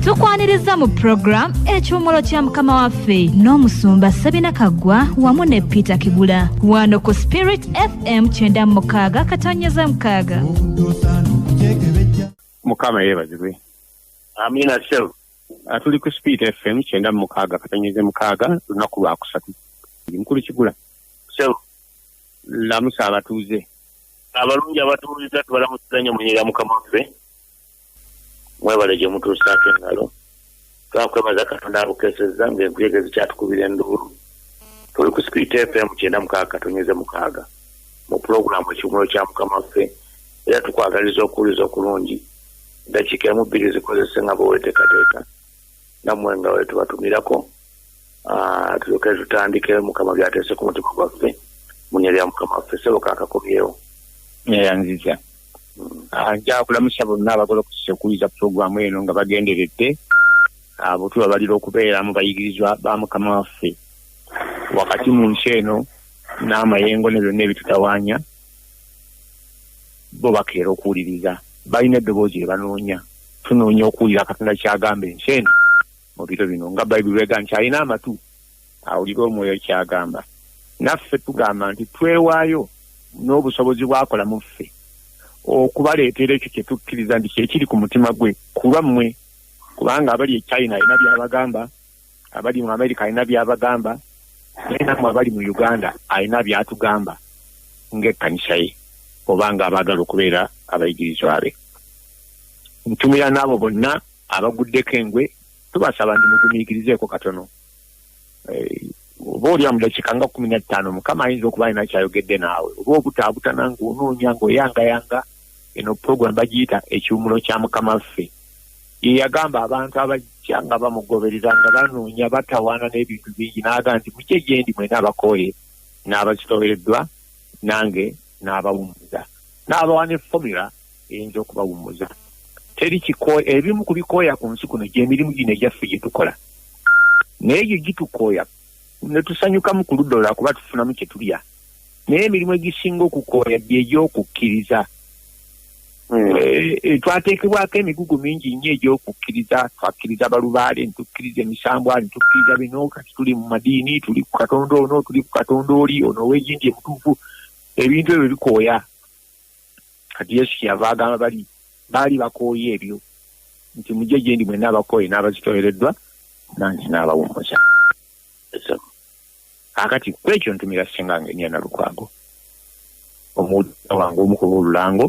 Tukwaniriza mu program ekyomolo kya mukama waffe n'omusumba Sabina Kaggwa wamu ne Peter Kigula wano ku Spirit FM 96 katonyeza mukaaga. Mukama yebazibwe. Amina shew. Atuli ku Spirit FM 96 katonyeza mukaaga lunaku lwa kusatu. Mukulu Kigula. Shew. Lamusa abatuuze. Abalungi abatuuliza tubalamusanya munyera mukama waffe. Mwebaleje mutusake ngalo. Twakwebaza Katonda abukeseza ng'enkuyegezi kyatukubira enduru. Tuli ku Spirit FM 96 katonyeza mukaaga. Mu program ekyomolo kya mukama waffe. Era tukwagaliza okuwuliza okulungi. Dakika emu bbiri zikozese nga bweweteekateeka. Nammwe nga we tubatumirako. Tulyoke tutandike mukama by'ateese ku mutima gwaffe. Munyeri ya mukama waffe sebo kaakakomyewo. Yanziza. Nja kulamusa bonna abagala okukuliza programu eno nga bagenderedde abo tubabalira okubeeramu bayigirizwa ba mukama waffe wakati mu nsi eno n'amayengo ne byonna ebitutawaanya bo bakeera okuwuliriza balina eddoboozi lye banoonya tunoonya okuwulira Katonda kyagamba ensi eno mu biro bino nga Bayibuli ega nti alina amatu awulira omwoyo kyagamba naffe tugamba nti twewaayo n'obusobozi bwakola mu ffe okubaleetera ekyo kye tukkiriza nti kyekiri ku mutima gwe kulwammwe kubanga abali e China alina byabagamba abali mu America alina byabagamba nammwe abali mu Uganda alina byatugamba ng'ekkanisa ye obanga abagala okubeera abayigirizwa be. Ntumira n'abo bonna abaguddeko engwe tubasaba ndi mugumiikirizeeko katono. Oba oli mu dakiika nga 15 mukama ayinza okuba alina kyayogedde naawe oba obutaabutana ng'onoonya ng'oyangayanga eno program bagiyita ekiwumulo kya mukama waffe. Ye yagamba abantu abajja nga bamugoberera nga banoonya batawaana n'ebintu bingi n'agamba nti mujje gye ndi mwena abakooye n'abakitobereddwa nange n'abawummuza n'abawa ne formula eyinza okubawummuza. Teri kikooya ebimu ku bikooya ku nsi kuno gy'emirimu gino egyaffe gye tukola naye gye gitukooya ne tusanyukamu ku ludda olwa kuba tufunamu kye tulya naye emirimu egisinga okukooya gy'egy'okukkiriza. Twateekebwako emigugu mingi nnyo egy'okukkiriza twakkiriza balubaale ntukkiriza emisambwa ntukkiriza bino kati tuli mu madiini tuli ku Katonda ono tuli ku Katonda oli ono ow'egindi emutuufu ebintu ebyo bikooya. Kati Yesu kyava agamba baali bakooye ebyo nti mujje gye ndi mwenna abakooye n'abazitobereddwa nange n'abawummuza. Akati kwekyo ntumira Ssengange Nnyana Lukwago omuwuliza wange omu ku b'olulango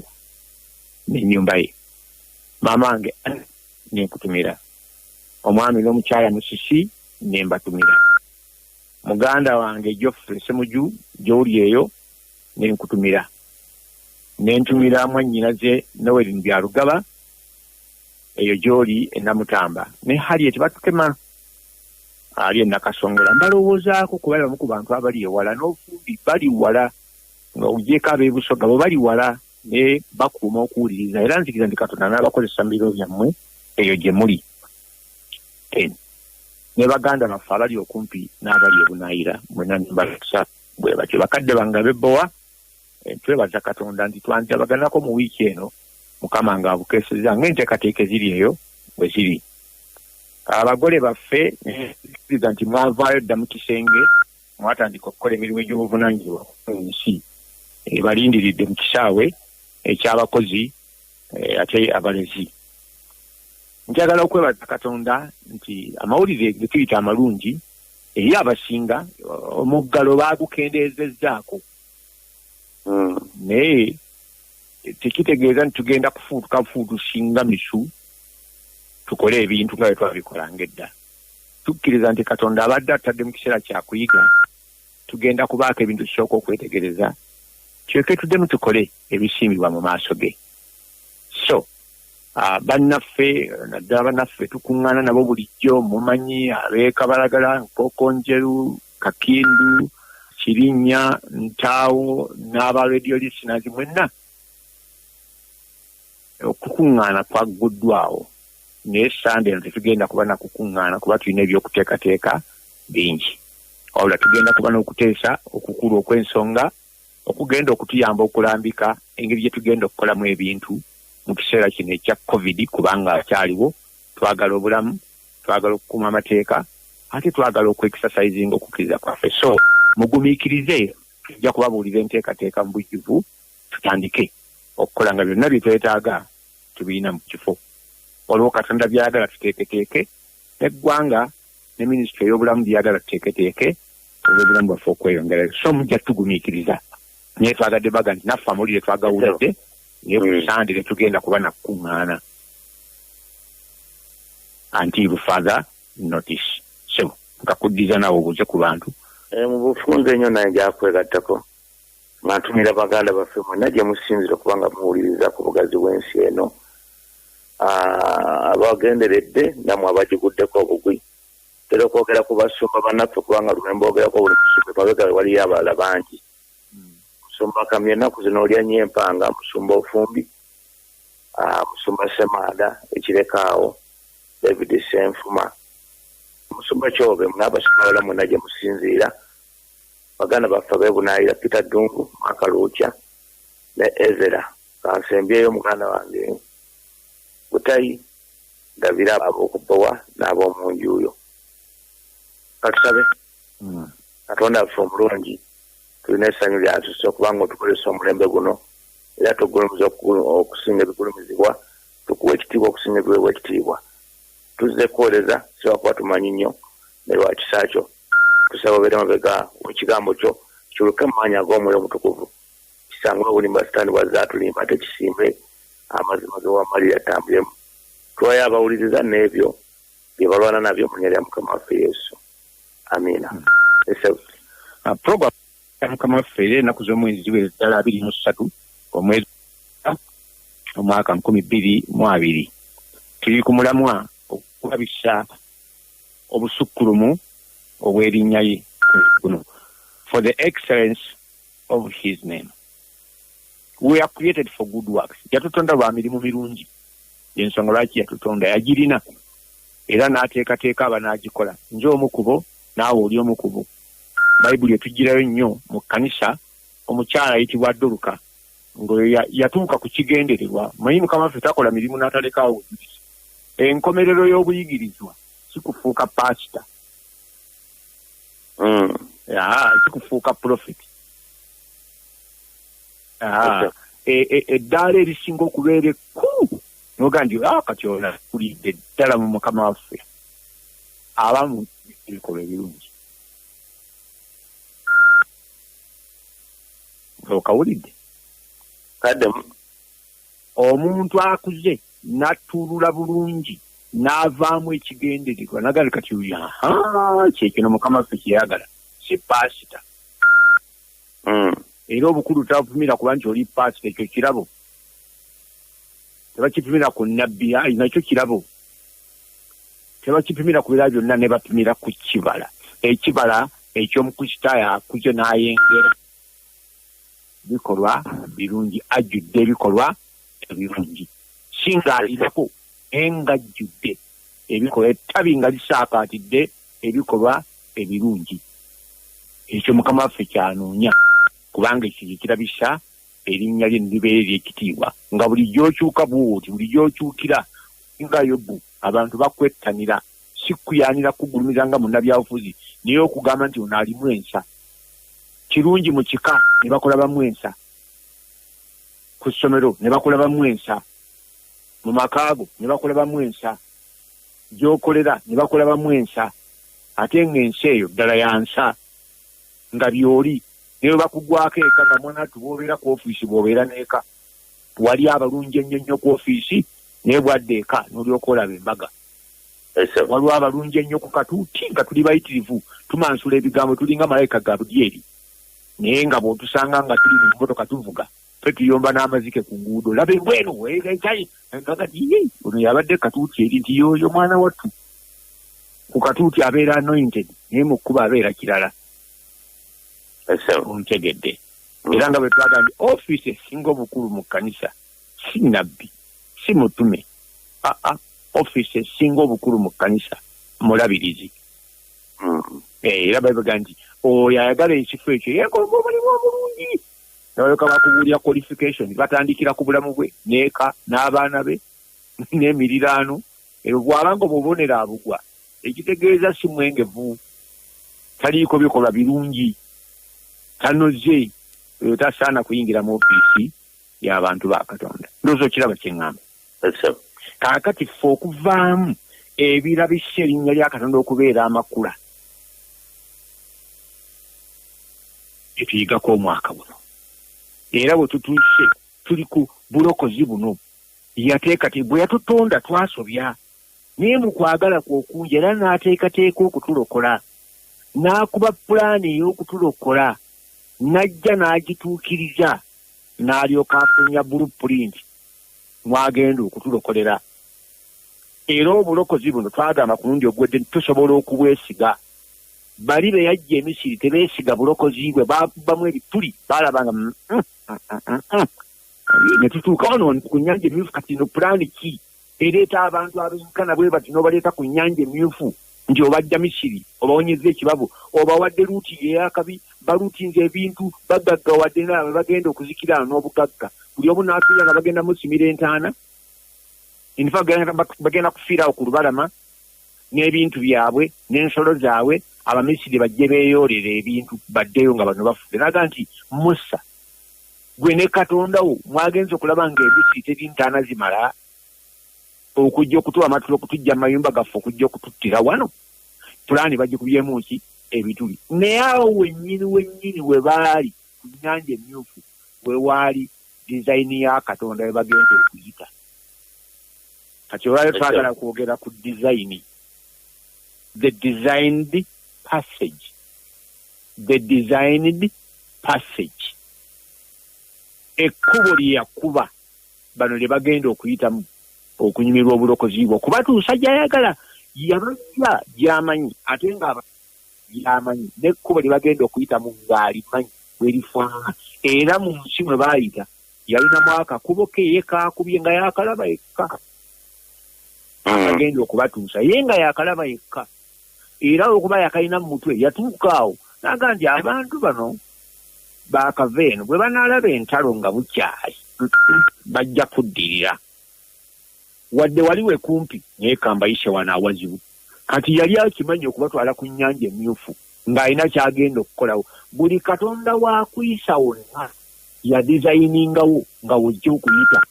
n'ennyumba ye mamange nenkutumira omwami n'omukyala Musisi nembatumira muganda wange Geoffrey Semuju gy'oli eyo nenkutumira nentumira mwannyinaze Noel Byalugaba eyo gy'oli e Namutamba ne Harriet Batukema ali e Nakasongola mbalowoozaako kuba bamu ku bantu abali ewala n'obufundi bali wala ng'ogyeko ab'ebusoga bo bali wala ne bakuuma okuwuliriza era nzikiriza nti Katonda n'abakozesa mu biro byammwe eyo gye muli. Ne baganda baffe abali okumpi n'abali e Bunaayira mwena nembalasa bwe batyo bakadde bange ab'ebbowa twebaza Katonda nti twanjabaganako mu wiiki eno mukama nga abukeeseza ng'enteekateeka eziri eyo bwe ziri. Abagole baffe nzikiriza nti mwavaayo dda mu kisenge mwatandika okukola emirimu egy'obuvunaanyizibwa ku nsi balindiridde mu kisaawe eky'abakozi ate abalezi. Njagala okwebaza Katonda nti amawulire ge tuyita amalungi eri abasinga omuggalo baagukendeezezzaako naye tekitegeeza nti tugenda kufuutuka bufuutusinga misu tukole ebintu nga bwe twabikolanga edda. Tukkiriza nti Katonda abadde atadde mu kiseera kya kuyiga tugenda kubaako ebintu tusooka okwetegereza kyeke tuddemu tukole ebisiimibwa mu maaso ge. So bannaffe naddala bannaffe tukuŋŋaana nabo bulijjo mumanyi ab'Ekabalagala Nkokonjeru Kakindu Kirinnya Ntaawo n'aba radio listeners mwenna okukuŋŋaana kwagguddwawo naye Sande eno tetugenda kuba na kukuŋŋaana kuba tulina ebyokuteekateeka bingi wabula tugenda kuba n'okuteesa okukulu okw'ensonga okugenda okutuyamba okulambika engeri gye tugenda okukolamu ebintu mu kiseera kino ekya COVID kubanga akyaliwo twagala obulamu twagala okukuuma amateeka ate twagala okwekisasayizinga okukkiriza kwaffe so mugumiikirize tujja kubabuulira enteekateeka mu bujjuvu tutandike okukola nga byonna bye twetaaga tubiina mu kifo waliwo Katonda byagala tuteeketeeke n'eggwanga ne minisitule y'obulamu byagala tuteeketeeke olw'obulamu bwaffe okweyongera so mujja tugumiikiriza naye twagadde baga nti naffe amawulire twagawulidde naye ku Sande tugenda kuba nakukuŋŋaana until further notice so nkakuddiza nawe obuuze ku bantu mu bufunze nnyo naye gyakwegattako ntumira baganda baffe mwena gye musinzira kubanga muwuliriza ku bugazi bw'ensi eno abagenderedde namwe abagiguddeko obugwi tera okwogera ku basumba bannaffe kubanga lwemba ogerako buli musumba mabega waliyo abalala bangi musumba kamya ennaku zino olya nnyo empanga musumba ofumbi musumba semaada ekirekaawo David Senfuma musumba kyobe munabasumba bala mwena gye musinziira baganda baffe beebunaayira Peter Dungu Makaluukya ne Ezera kansembyeyo muganda wange Butayi ndabira ab'okubbowa n'ab'omunjuuyo katusabe Katonda affe omulungi tulina essanyu lyatusse okubanga otukozesa omulembe guno era tugulumiza okusinga ebigulumizibwa tukuwa ekitiibwa okusinga ebiweebwa ekitiibwa tuzze kwoleza sibakuba tumanyi nnyo ne lwa kisa kyo tusaba obeere mabega ekigambo kyo kiwuke mu maanyi ag'omwoyo omutukuvu kisangwe obulimba sitaani bwazze atulimba ate kisimbe amazima ge wamalira atambulemu twaye abawuliriza n'ebyo bye balwana nabyo mu nnya lya Mukama waffe Yesu amiina program ya Mukama waffe ennaku z'omwezi ziweze ddala 23 omwezi omwaka 2022 tuli ku mulamwa okulabisa obusukkulumu obw'erinnya ye kuno for the excellence of his name. We are created for good works. Yatutonda lwa mirimu mirungi yensonga lwaki yatutonda yagirina era n'ateekateeka abanagikola nje omukubo naawe oli omukubo. Bayibuli etugirayo nnyo mu kkanisa omukyala ayitibwa Doruka nga yatuuka ku kigendererwa manyi Mukama waffe takola mirimu n'atalekaawo bujulizi. Enkomerero y'obuyigirizwa si kufuuka pasita si kufuuka prophet eddaala erisinga okubeera ekkulu noga nti kati ona tulidde ddala mu Mukama waffe abamu ebikola ebirungi okawulidde kaddemu omuntu akuze n'atulula bulungi n'avaamu ekigendererwa nagali kati kyekino Mukama waffe kyeyagala si pasita era obukulu tabupimira kuba nti oli pasita ekyo kirabo tebakipimira ku nnabbi nakyo kirabo tebakipimira ku bira byonna ne bapimira ku kibala ekibala eky'omukristaayo akuze n'ayengera bikolwa birungi ajjudde ebikolwa ebirungi singa alirako engajjudde ebikolwa ettabi nga lisaakaatidde ebikolwa ebirungi ekyo Mukama waffe kyanoonya kubanga ekyo kirabisa erinnya lye libeera ery'ekitiibwa nga buli gy'okyuka bw'oti buli gy'okyukira nga Yobu abantu bakwettanira si kuyanira kugulumiza nga munnabyabufuzi naye okugamba nti ono alimu ensa kirungi mu kika ne bakola bamu ensa ku ssomero ne bakola bamu ensa mu makaago ne bakola bamu ensa gy'okolera ne bakola bamu ensa ate ng'ensi eyo ddala ya nsa nga byoli naye bakugwako eka nga mwanatu bw'obeera ku ofiisi bw'obeera n'eka wali abalungi ennyo ku ofiisi naye bwadde eka n'olyoka olaba embaga waliwo abalungi ennyo ku katuuti nga tuli bayitirivu tumansula ebigambo tulinga malayika Gabudyeri naye nga bw'otusanga nga tuli mu mmotoka tuvuga fe tuyomba n'amazike ku nguudo laba ebwenu ngagati ono yabadde katuuti eri nti yoyo mwana wattu ku katuuti abeera anointed naye mu kkuba abeera kirala ontegedde era nga bwe twagambye ofiisi esinga obukulu mu kkanisa si nabbi si mutume ofiisi esinga obukulu mu kkanisa mulabirizi era babiga nti oyo ayagala ekifo ekyo yeekolwa omulimu omulungi n'olyoka bakubuulira qualification batandikira ku bulamu bwe n'eka n'abaana be n'emiriraano ebyo bw'abanga obubonera abugwa ekitegeeza si mwengevu taliiko bikolwa birungi tanoze oyo tasaana kuyingira mu ofiisi y'abantu ba Katonda ndowooza okiraba kyeŋŋamba kaakati ffe okuvaamu ebirabisa erinnya lya Katonda okubeera amakula etuyigako omwaka buno era bwe tutuuse tuli ku bulokozi buno yateeka bwe yatutonda twasobya naye mu kwagala kwokungi era n'ateekateeka okutulokola n'akuba pulaani ey'okutulokola n'ajja n'agituukiriza n'alyoka afunya blueprint mwagenda okutulokolera era obulokozi buno twagamba ku lundi ogwedde tusobola okubwesiga bali be yajja emisiri tebeesiga bulokozi bwe bakubamu ebituli baalabanga ne tutuuka wano ku nnyanja emyufu kati no pulaani ki ereeta abantu abenkana bwe bati n'obaleeta ku nnyanja emyufu nti obajja misiri obawonyeza ekibabu obawadde luuti eyakabi baluutinze ebintu bagaggawadde naabe bagenda okuzikira n'obugagga buli omu n'atuula nga bagenda musimira entaana infa bagenda kufiirawo ku lubalama n'ebintu byabwe n'ensolo zaabwe abamisiri bajje beeyoolera ebintu baddeyo nga bano bafudde naga nti Musa gwe ne Katondawo mwagenza okulaba nga emisiri teri ntaana zimala okujja okutuwa amatulo okutujja amayumba gaffe okujja okututtira wano pulaani bagikubyemu ki ebituli naye awo wennyini we baali ku nnyanja emyufu we waali dizayini ya Katonda we bagenda okuyita kati olwayo twagala kwogera ku dizayini the designed passage ekkubo lye yakuba bano lye bagenda okuyitamu okunyumirwa obulokozi bwo kubatuusa gy'ayagala yabajja gy'amanyi ate nga gy'amanyi n'ekkubo lye bagenda okuyitamu ng'alimanyi bwerifaana era mu nsi mwe baayita yalinamu akakubo ke ye kaakubye nga yakalaba yekka agenda okubatuusa ye nga yakalaba yekka era okuba yakalina mu mutwe yatuuka awo naga nti abantu bano baakava eno bwe banaalaba entalo nga bukyayi bajja kuddirira wadde waliwe kumpi naye kambayise wano awazibu kati yali akimanyi okubatwala ku nnyanja emyufu ng'alina kyagenda okukolawo buli Katonda waakuyisa wonna yadizayiningawo nga wojja okuyita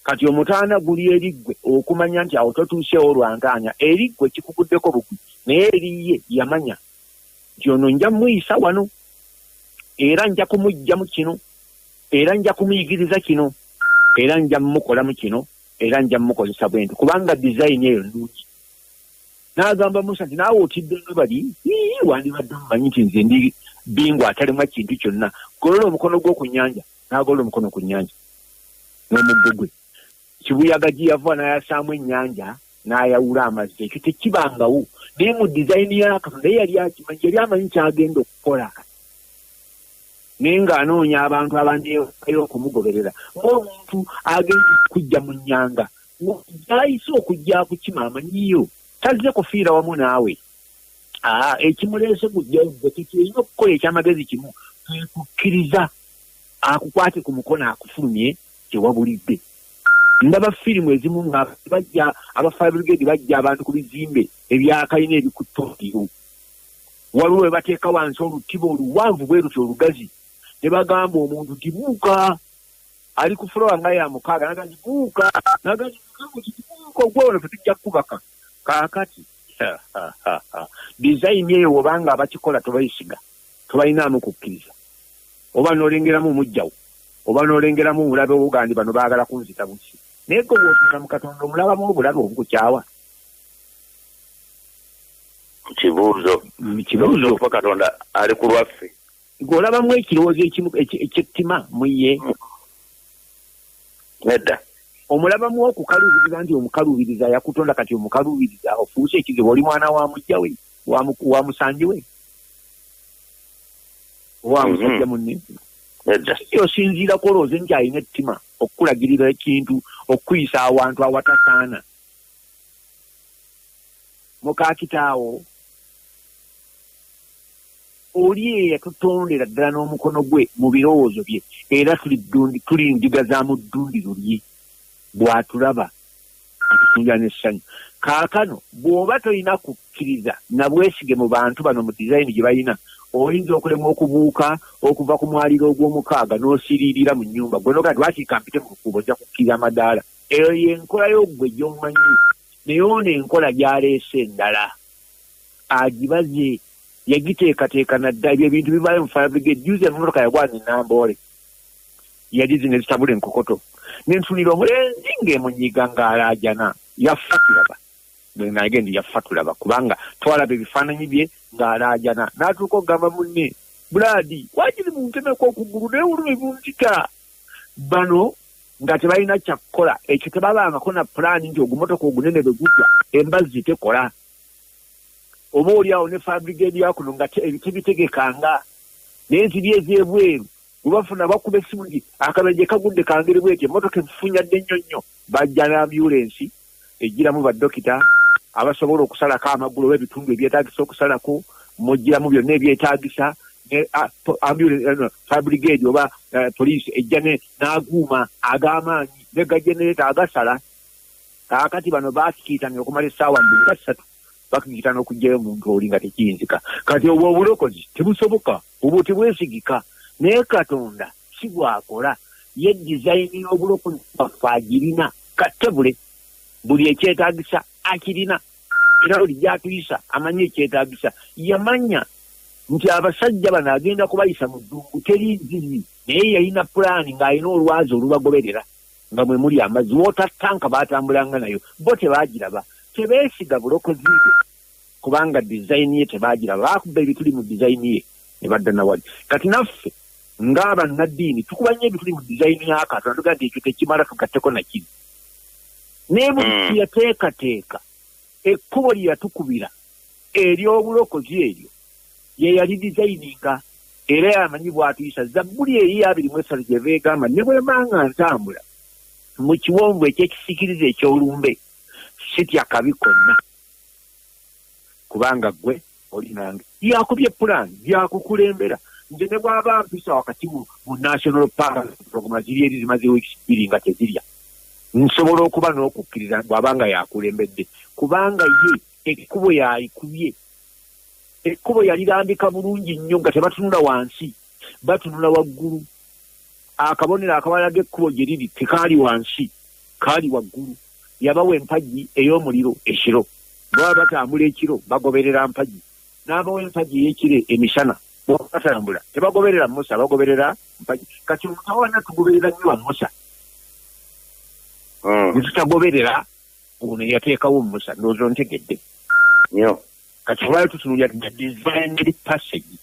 kati omutaana guli eriggwe okumanya nti awo totuuseewo lwangaanya eriggwe kikuguddeko bugwi naye eriye yamanya nti ono nja muyisa wano era nja kumugjamu kino era nja kumuyigiriza kino era nja mukolamu kino era nja mukozesa bwenti kubanga dizayini eyo nnungi n'agamba Musa nti naawe otidde nga bali wandibadde mumanyi nti nze ndi bingwa atalimu kintu kyonna golola omukono gwo ku nnyanja n'agolola omukono ku nnyanja n'omuggo gwe kibuyaga gye yava n'ayasaamu ennyanja n'ayawula amazzi ekyo tekibangawo naye mu dizayini ya Katonda yali akimanyi yali amanyi kyagenda okukola naye ng'anoonya abantu abandeeyo okumugoberera ng'omuntu agenza okujja mu nnyanga gy'ayise okujja kukima amanyiyo tazze kufiira wamu naawe ekimuleese gujjagwe tekirina okukola ekyamagezi kimu kukkiriza akukwate ku mukono akufulumye kyewabulidde ndaba firimu ezimu nga bajja abafire brigade bajja abantu ku bizimbe ebyakalina ebikuttoliyo waliwo we bateeka wansi olutiba oluwanvu bwe lutyo olugazi ne bagamba omuntu nti buuka ali ku fulowa nga ya mukaaga naga nti buuka naga nti buuka ogwewona tetujja kukubaka kaakati dizayini eyo obanga abakikola tobayisiga tobalinaamu kukkiriza oba n'olengeramu omujjawo oba n'olengeramu omulabe obugandi bano baagala kunzita buki naye ko bw'otunda mu Katonda omulabamu obulabe obukukyawa kibuuzo kuba Katonda ali ku lwaffe ng'olabamu ekirowoozo ekyettima mu ye nedda omulabamu okukaluubiriza nti omukaluubiriza yakutonda kati omukaluubiriza ofuuse ekizibu oli mwana wa mujja we wa musanji we wa musajja munne osinziira kwolowooza nti alina ettima okukulagirira ekintu okuyisa awantu awatasaana mukaakitaawo oli yatutondera ddala n'omukono gwe mu birowoozo bye era tuli ndiga za mu ddundiro lye bw'atulaba atutungira n'essanyu. Kaakano bw'oba tolina kukkiriza na bwesige mu bantu bano mu dizayini gye balina, oyinza okulemwa okubuuka okuva ku mwaliro ogw'omukaaga n'osiriirira mu nnyumba gwe noga lwakikampite mu lukuubo ojja kukkiriza amadaala. Eyo y'enkola y'ogwe gy'omanyi, naye ono enkola gy'aleese endala agibaze yagiteekateeka nadda ebyo ebintu bivaayo mu fire brigade. Juzi emmotoka yagwana enamboole yali zino ezitabula enkokoto n'entunira omulenzi ng'emunyiga ng'alaajana yaffa tulaba nagendi yaffa tulaba kubanga twalaba ebifaananyi bye ng'alaajana n'atuuka okugamba munne Bulaadi waakiri muntemeko okugulu naye olumi bunzita bano nga tebalina kyakukola ekyo tebabangako na pulaani nti ogumotoka ogunene bwe gutwa embazzi tekola. Oba oliawo ne fire brigade yakuno nga tebitegekanga naye ziri ez'ebweru bwe bafuna bakuba essimu nti akabenje kagudde kangeri bweti emmotoka efufunyadde nnyo nnyo bajja n'ambulensi ejjiramu baddokita abasobola okusalako amagulu oba ebitundu ebyetaagisa okusalako mujjiramu byonna ebyetaagisa fire brigade oba poliisi ejja n'aguuma ag'amaanyi ne gajenereta agasala. Kaakati bano baakikiitana okumala essaawa 23 bakikiitana okugjayo omuntu oli nga tekiyinzika. Kati obwo obulokozi tebusoboka, obwo tebwesigika. Naye Katonda si bw'akola ye dizayini y'obulokozi bwaffe agirina kattebule buli ekyetaagisa akirina era buli gy'atuyisa amanyi ekyetaagisa. Yamanya nti abasajja bano agenda kubayisa mu ddungu teri nzizi naye yalina pulaani ng'alina olwazi olubagoberera nga mwe muli amazzi wootattanka baatambulanga nayo bo tebaagiraba tebeesiga bulokozi bwe kubanga dizayini ye tebaagiraba baakuba ebituli mu dizayini ye ne badda nawali. Kati naffe ng'abannaddiini tukubanye ebituli mu dizayini ya Katonda tugaa nti ekyo tekimala tugatteko na kiri naye buli kiyateekateeka ekkubo lye yatukubira ery'obulokozi eryo ye yali dizayininga era yamanyi bw'atuyisa. Zabbuli eri 23 gye beegamba ne bwemanga ntambula mu kiwonvu ekyekisikiriza eky'olumbe sitya kabi konna kubanga gwe oli nange yakubye pulaani byakukulembera. Nze ne bw'aba mpisa wakati mu national park program ziri eri zimaze wiiki 2 nga tezirya nsobola okuba n'okukkiriza bw'abanga yakulembedde kubanga ye ekkubo yayikubye. Ekkubo yalirambika bulungi nnyo nga tebatunula wansi batunula waggulu. Akabonero akabala g'ekkubo gye liri tekaali wansi kaali waggulu. Yabawa empagi ey'omuliro ekiro baba batambula ekiro bagoberera mpagi n'abawa empagi ey'ekiro emisana batambula tebagoberera Musa bagoberera mpagi. Kati omutawana tugoberera nnyo wa Musa netutagoberera ono yateekawo Musa ndowooza ontegedde kati olwayo tutunulya designed passage.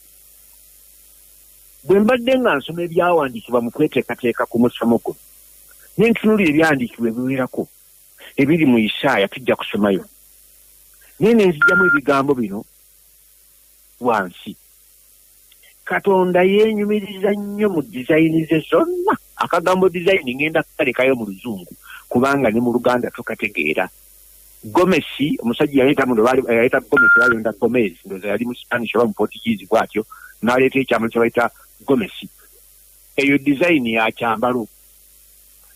Bwe mbadde nga nsoma ebyawandiikibwa mu kweteekateeka ku musomo guno ne ntunulira ebyandiikibwa ebiwerako ebiri mu Isaaya tujja kusomayo naye ne nzijjamu ebigambo bino wansi. Katonda yeenyumiriza nnyo mu dizayini ze zonna. Akagambo dizayini ngenda kukalekayo mu Luzungu kubanga ne mu Luganda tokategeera. Gomesi omusajja yayita Gomesi yayonda Gomez ndoza yali mu Spanish oba mu Portuguese bwatyo n'aleeta ekyambalo kye bayita Gomesi. Eyo dizayini ya kyambalo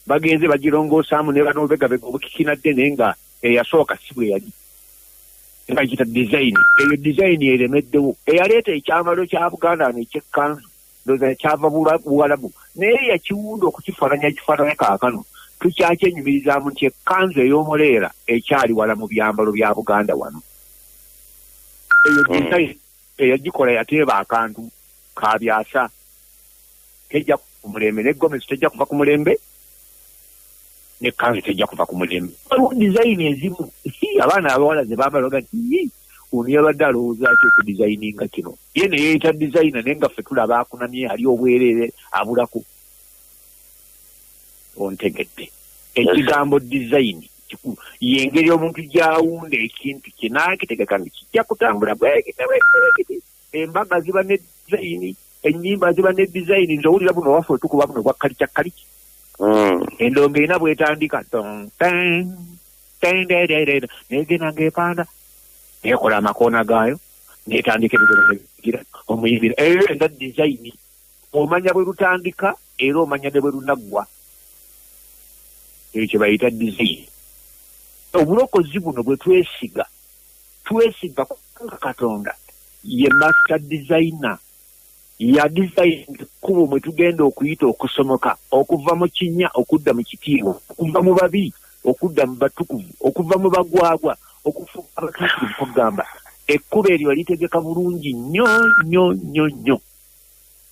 bagenze bagirongosaamu ne banobegabega obukikinadde naye nga eyasooka si bwe yali nga kita dizayini. Eyo dizayini eremeddewo eyaleeta ekyambalo kya Buganda nekyekkanzu ndoza kyava Buwalabu naye yakiwunda okukifaananya kifaananya kaakano tukyakyenyumirizaamu nti ekkanzu ey'omuleera ekyali wala mu byambalo bya Buganda wano. Eyo dizayini eyagikola yateeba akantu kabyasa tejja ku mulembe ne Gomesi tejja kuva ku mulembe n'ekkanzu tejja kuva ku mulembe. Waliwo dizayini ezimu abaana abawala ze bambala baga nti ono yabadde alowooza ki okudizayininga kino ye ne yeeyita dizayina naye nga ffe tulaba akunamye ali obwereere abulako. Ontegedde ekigambo dizayini kikulu y'engeri omuntu gy'awunda ekintu kye n'akitegeka nti kijja kutambula bwekiti. Embaga ziba ne dizayini, ennyimba ziba ne dizayini. Nze owulira buno waffe otukuba buno bwa kalikyakaliki endongo erina bwetandika negenda ng'epanda nekola amakoona gaayo netandika ebigira omuyimbira nga design omanya bwe lutandika era omanya ne bwe lunaggwa ekyo kye bayita design. Obulokozi buno bwe twesiga kubanga Katonda ye master designer, ya design ekkubo mwe tugenda okuyita okusomoka okuva mu kinnya okudda mu kitiibwa, okuva mu babi okudda mu batukuvu, okuva mu bagwagwa okufuuka abatukuvu. Kugamba ekkubo eryo litegeka bulungi nnyo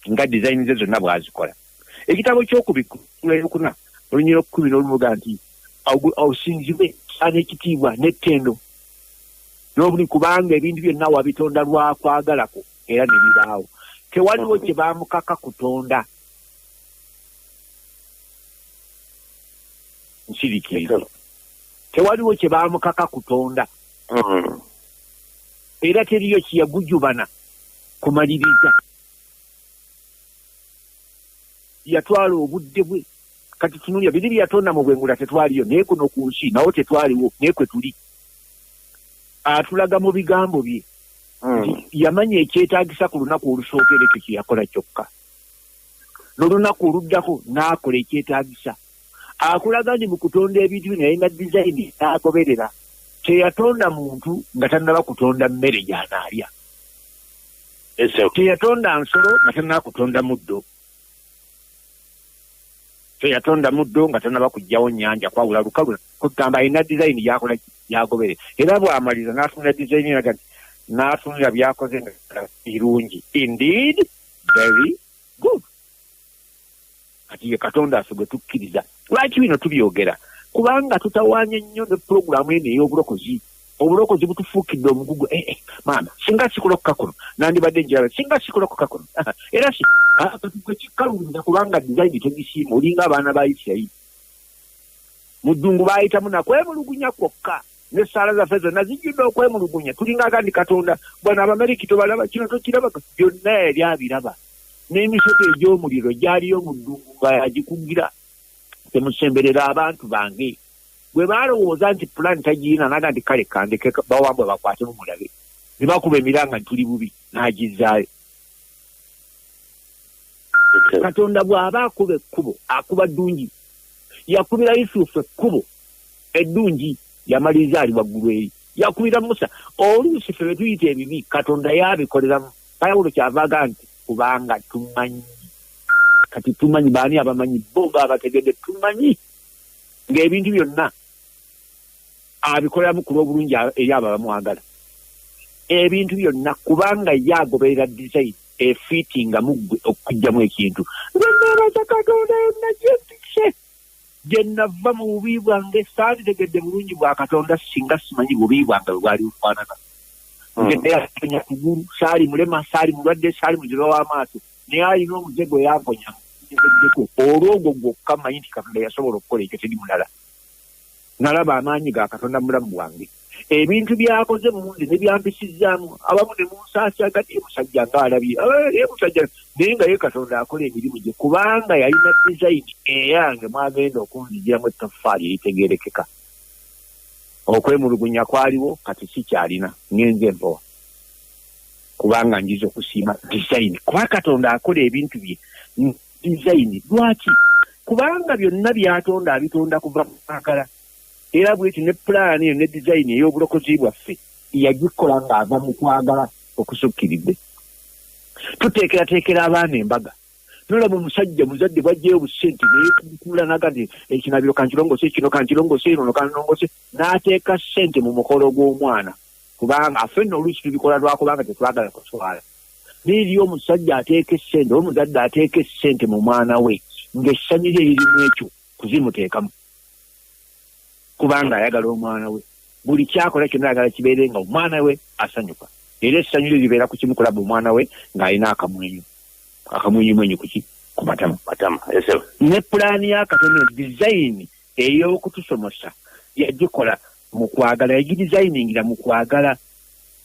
nga design ze zonna bwazikola. Ekitabo ky'okubikula olunyira 10 n'oluvuga nti osinzibwe n'ekitiibwa n'ettendo n'obuli kubanga ebintu byonna wabitonda lwakwagalako era ne bibaawo. Tewaliwo kye baamukaka kutonda nsirikiriza, tewaliwo kye baamukaka kutonda era teriyo kiyagujubana kumaliriza. Yatwala obudde bwe kati tunulya biri byatonda mu bwengula tetwaliyo, naye kuno ku nsi nawo tetwaliwo, naye kwe tuli atulaga mu bigambo bye. Yamanya ekyetaagisa ku lunaku olusookera ekyo kye yakola kyokka, n'olunaku oluddako n'akola ekyetaagisa. Akulaga nti mu kutonda ebintu bino yalina dizayini n'agoberera. Teyatonda muntu nga tannaba kutonda mmere gy'anaalya, teyatonda nsolo nga tannaba kutonda muddo, teyatonda muddo nga tannaba kuggyawo nnyanja kwawula lukalu. Kugamba alina dizayini gyakola gy'agoberera. Era bw'amaliza n'atunula dizayini eraga nti n'atunula byakoze nga birungi, indeed very good. Kati ye Katonda affe tukkiriza. Lwaki bino tubyogera? Kubanga tutawaanya nnyo ne pulogulaamu eno ey'obulokozi. Obulokozi butufuukidde omugugu. Maama singa sikulokoka kuno nandibadde njala, singa sikulokoka kuno era katuke kikkalunza kubanga dizayini tegisiima. Olinga abaana ba Isirayiri mu ddungu baayitamu nakwemulugunya kwokka, n'essaala zaffe zonna zijjudde okwemulugunya. Tulinga agandi Katonda bwana Abameriki tobalaba, kino tokiraba, byonna yali abiraba. N'emisota egy'omuliro gyaliyo mu ddungu nga yagikugira. Temusemberera abantu bange. Bwe balowooza nti pulaani tagiina naga nti kale kandeke bawambwe bakwate mumulabe, ne bakuba emiranga nti tuli bubi n'agizaayo. Katonda bw'aba akuba ekkubo akuba ddungi. Yakubira Yusufu ekkubo eddungi yamaliriza ali waggulu eri. Yakubira Musa. Oluusi ffe bwe tuyita ebibi Katonda yabikoleramu. Pawulo kyavaaga nti kubanga tumanyi. Kati tumanyi baani abamanyi bo abategedde tumanyi ng'ebintu byonna abikoleramu ku lw'obulungi eri abo abamwagala. Ebintu byonna kubanga ye agoberera dizayini efiitinga muggwe okuggyamu ekintu. Lwenneebaza Katonda yonna gyempise gye nava mu bubi bwange saalitegedde bulungi bwa Katonda singa simanyi bubi bwange bwe bwali bufaanana. Ngedde yaponya kugulu, saali mulema, saali mulwadde, saali muziba w'amaaso, naye alina omuzego eyamponya eddeko. Olwogwo gwokka mmanyi nti Katonda yasobola okukola ekyo teri mulala. Nalaba amaanyi ga Katonda mulamu bwange. Ebintu byakoze munze ne byampisizaamu, abamu ne munsaasagadde musajja ng'alabye musajja naye nga ye Katonda akola emirimu gye kubanga yalina dizayini eyange mwagenda okunzigiramu ettoffaali eritegeerekeka. Okwemulugunya kwaliwo kati sikyalina, ngenze empowa kubanga njiza okusiima dizayini. Kuba Katonda akola ebintu bye dizayini. Lwaki? Kubanga byonna byatonda abitonda kuva mu kwagala. Era bweti ne pulaani eyo ne dizayini ey'obulokozi bwaffe yagikola ng'ava mu kwagala okusukkiridde. Tuteekerateekera abaana embaga. Nolaba omusajja muzadde bwajjayo obusente neyekunkuula naga nti ekinabiro kankirongose, kino kankirongose, eno kanongose, n'ateeka ssente mu mukolo gw'omwana. Kubanga affe nno oluusi tubikola lwakubanga tetwagala kuswala. N'eriyo omusajja ateeka essente, omuzadde ateeka essente mu mwana we ng'essanyu lye lirimu ekyo kuzimuteekamu. Kubanga ayagala omwana we. Buli kyakola kyonna ayagala kibeere nga omwana we asanyuka. Era essanyu lye libeera ku kimu kulaba omwana we ng'alina akamwenyu. Akamwenyumwenyu kuki? Ku matama. Ne pulaani ya Katonda dizayini ey'okutusomosa yagikola mu kwagala, yagidizayiningira mu kwagala.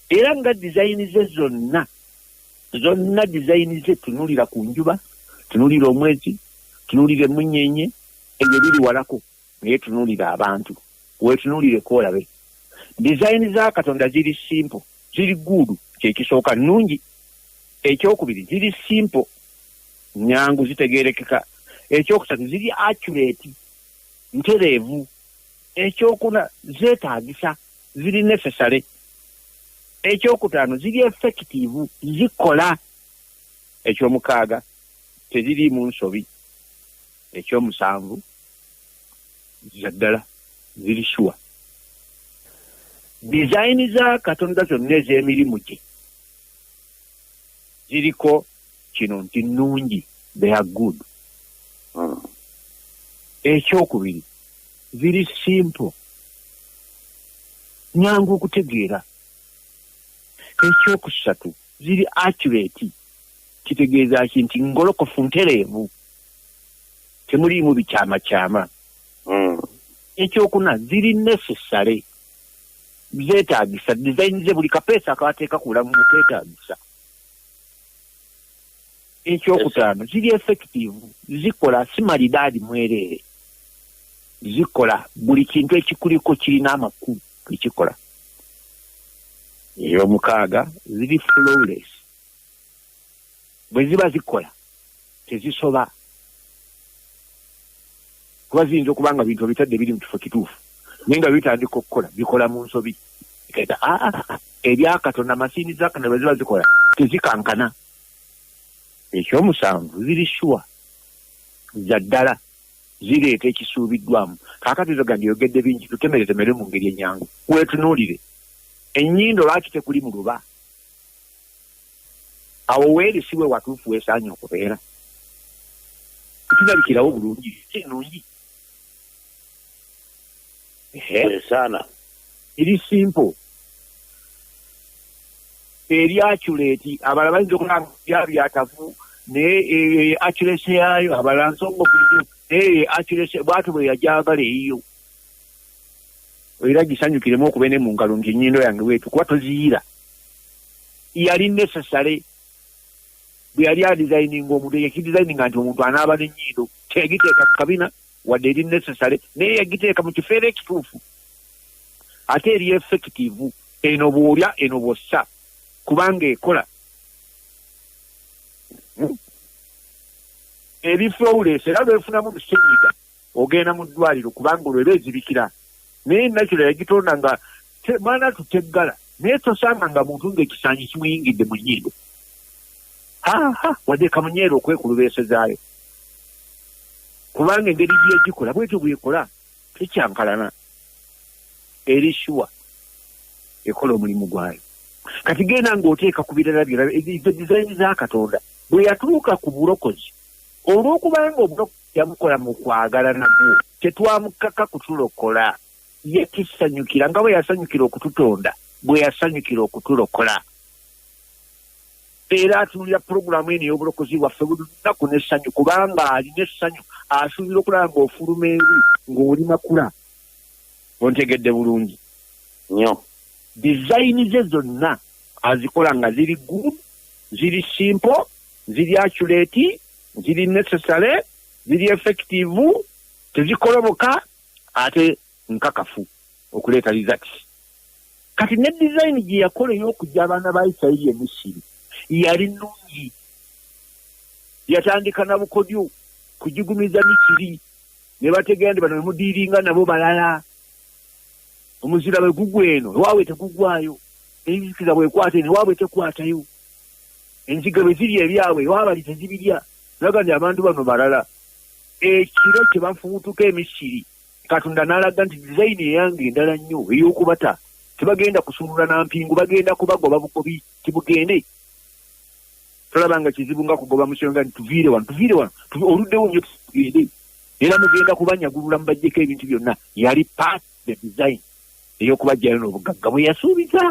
Era nga dizayini ze zonna dizayini ze tunulira ku njuba, tunulira omwezi, tunulira emunyeenye, ebyo biri walako, naye tunulira abantu. Weetunulire kwolabe. Dizayini za Katonda ziri simple, ziri guudu, kyekisooka nnungi. Ekyokubiri ziri simple, nyangu zitegeerekeka. Ekyokusatu ziri accurate, ntereevu. Ekyokuna zeetaagisa, ziri necessary. Ekyokutaano ziri effective, zikola. Ekyomukaaga teziriimu nsobi. Ekyomusanvu zaddala ziri sure. Design za Katonda zonna ez'emirimu gye ziriko kino nti nnungi, they are good. Ekyokubiri ziri simple, nyangu okutegeera. Ekyokusatu ziri accurate, kitegeeza nti ngolokofu, ntereevu, temuliimu bikyamakyama. Ekyokuna ziri necessary, zeetaagisa. Design ze buli kapeesa akabateeka ku bulamu bukeetaagisa. Ekyokutaano ziri effective, zikola, si malidaadi mwereere, zikola. Buli kintu ekikuliko kirina amakulu ekikola. Ey'omukaaga ziri flawless, bwe ziba zikola tezisoba. Kuba ziyinza okuba nga bintu bitadde biri mu kifo kituufu, naye nga bitandika okukola bikola mu nsobi. Ebyakatonda masiini za Katonda bwe ziba zikola tezikankana. Ekyomusanvu ziri sure, za ddala, zireeta ekisuubiddwamu. Kaakati zoga ndiyogedde bingi, tutemerere mu ngeri ennyangu. Weetunuulire ennyindo lwaki tekuli mu luba? Awo weerisi we watuufu weesaanye okubeera. Tulabikirawo bulungi, kirungi. Sana. Eri simple. Eri accurate, abalala bayinza okulaba byatavu, naye accuracy yaayo abalala nsonga okulimu, naye accuracy bw'atyo bwe yagyagala eyiyo. Era gisanyukiremu okubeera mu ngalo nti ennyindo yange weetu, kuba toziyiira. Yali necessary. Bwe yali adesigninga omuntu, yakidesigninga nti omuntu anaaba n'ennyindo, tegiteeka kabina wadde eri necessary, naye yagiteeka mu kifeero ekituufu. Ate eri effective, eno bw'olya eno bw'ossa, kubanga ekola. Eri flawless, era lwefunamu lusenyiga ogenda mu ddwaliro kubanga olwo eba ezibikira. Naye nakyo yagitonda nga maana tuteggala, naye tosanga nga muntu ng'ekisaanyi kimuyingidde mu nnyindo. Wadde kamunyeero okwekulubeesezaayo. Kubanga engeri gyegikola bwetyo bwekola tekyankalana. Eri sure ekola omulimu gwayo. Kati genda ng'oteeka ku birala byonna ezo design za Katonda bwe yatuuka ku bulokozi, olw'okubanga obulokozi yabukola mu kwagala nagwo, tetwamukaka kutulokola. Ye kisanyukira nga bwe yasanyukira okututonda, bwe yasanyukira okutulokola. Era atunulira pulogulaamu eno ey'obulokozi bwaffe buli lunaku n'essanyu, kubanga alina essanyu, asuubira okulaba ng'ofuluma eri ng'oli makula. Ontegedde bulungi nnyo. Design ze zonna azikola nga ziri good, ziri simple, ziri accurate, ziri necessary, ziri effective, tezikoloboka, ate nkakafu okuleeta results. Kati ne design gye yakola ey'okujja abaana ba Isirayiri e Misiri yali nnungi. Yatandika na bukodyo kugigumiza Misiri, ne bategeera nti bano bemudiiringa nabo balala. Omuzira bwe gugwa eno ewaabwe tegugwayo, enzikiza bwekwata eno ewaabwe tekwatayo, enziga bwe ziri ebyabwe ewaabali tezibirya. Naga nti abantu bano balala. Ekiro kye bafubutuka e Misiri, Katonda n'alaga nti design eyange endala nnyo ey'okubata, tebagenda kusulula na mpingu, bagenda kubagoba bugobi kibugende. Tolabanga kizibu nga kugoba musonga nti tuviire wano oluddewo nnyo tugende, era mugenda kubanyagulula mubaggyeko ebintu byonna. Yali part the design ey'okubajjayo n'obugagga bwe yasuubiza.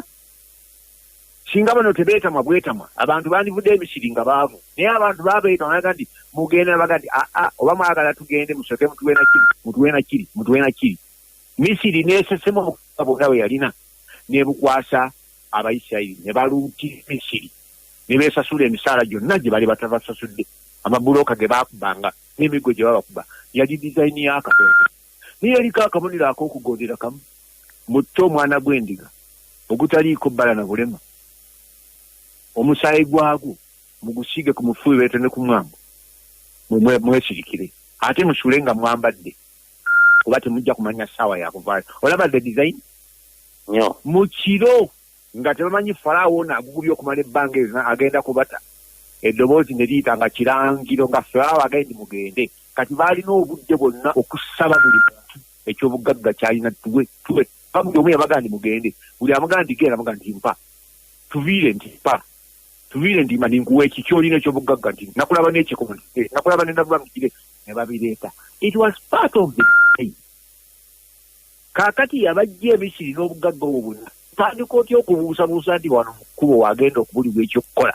Singa bano tebeetamwa bwetamwa, abantu bandivudde e Misiri nga baavu, naye abantu baabeetamwa naga nti mugenda baga nti oba mwagala tugende musoke mutuwe na kiri. Misiri n'esesema obukaka bwonna bwe yalina n'ebukwasa Abayisirayiri, ne baluuti Misiri, ne beesasula emisaala gyonna gye bali batabasasudde, amabulooka ge baakubanga n'emiggo gye babakuba. Yali design ya Katonda. Naye yaliko akabonero ak'okugondera kamu, mutte omwana gw'endiga ogutaliiko bbala na bulema. omusaayi gwagwo mugusiige ku mufuubeeto ne ku mwango mwesirikire ate musule nga mwambadde kuba temujja kumanya ssaawa yakuvaayo olaba the design mu kiro nga tebamanyi falaawo naagugubye okumala ebbanga ezo agenda kubata eddoboozi ne liyita nga kirangiro nga falaawo agendi mugende kati baalina obudde bwonna okusaba buli muntu ekyobugagga kyalina tuwe buli omu yabaga ndi mugende buli amaga ndi genda amaga nti mpa tuviire nti mpa tuviire nti mani nkuwa eki kyolina ekyobugagga nti nakulaba n'ekikomo nakulaba nenavamikire ne babireeta it was part of the day kaakati yabajja emisiri n'obugagga obwo bwonna tandika otya okubuusabuusa nti wano mu kkubo wagenda okubulibwa ekyokukola